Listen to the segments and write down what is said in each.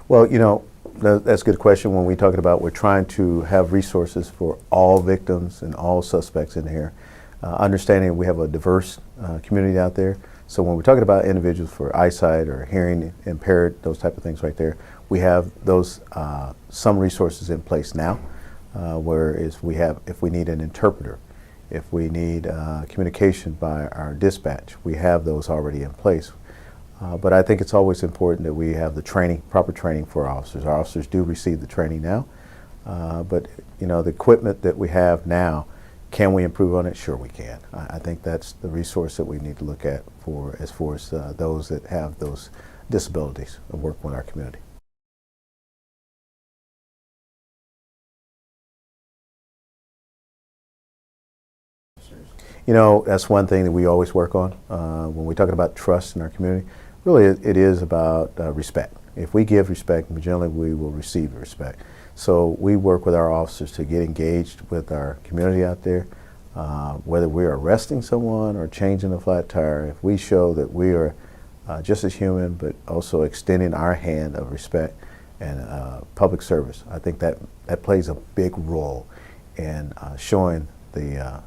Well, that's a good question. When we're talking about, we're trying to have resources for all victims and all suspects in here. Understanding we have a diverse community out there. So when we're talking about individuals for eyesight or hearing impaired, those type of things right there, we have those some resources in place now. Whereas if we need an interpreter, if we need communication by our dispatch, we have those already in place. But I think it's always important that we have the training, proper training for our officers. Our officers do receive the training now, but the equipment that we have now, can we improve on it? Sure we can. I think that's the resource that we need to look at as far as those that have those disabilities and work with our community. That's one thing that we always work on when we're talking about trust in our community. Really, it is about respect. If we give respect, generally we will receive respect. So we work with our officers to get engaged with our community out there. Whether we're arresting someone or changing a flat tire, if we show that we are just as human, but also extending our hand of respect and public service, I think that plays a big role in showing the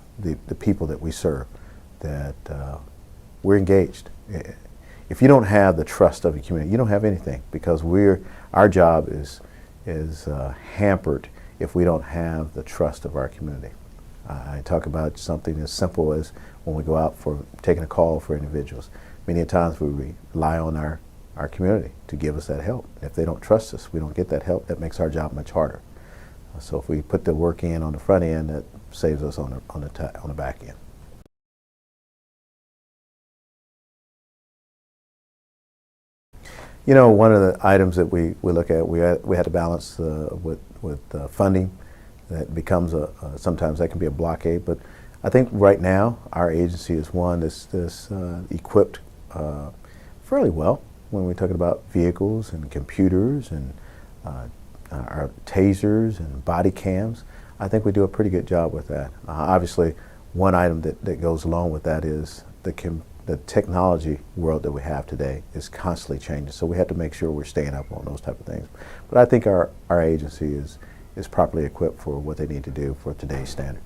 people that we serve that we're engaged. If you don't have the trust of the community, you don't have anything, because our job is hampered if we don't have the trust of our community. I talk about something as simple as when we go out for taking a call for individuals. Many times we rely on our community to give us that help. If they don't trust us, we don't get that help. That makes our job much harder. So if we put the work in on the front end, that saves us on the back end. One of the items that we look at, we had to balance with funding. That becomes sometimes that can be a blockade, but I think right now our agency is one that's equipped fairly well when we're talking about vehicles and computers and our tasers and body cams. I think we do a pretty good job with that. Obviously, one item that goes along with that is the technology world that we have today is constantly changing, so we have to make sure we're staying up on those type of things. But I think our agency is properly equipped for what they need to do for today's standard.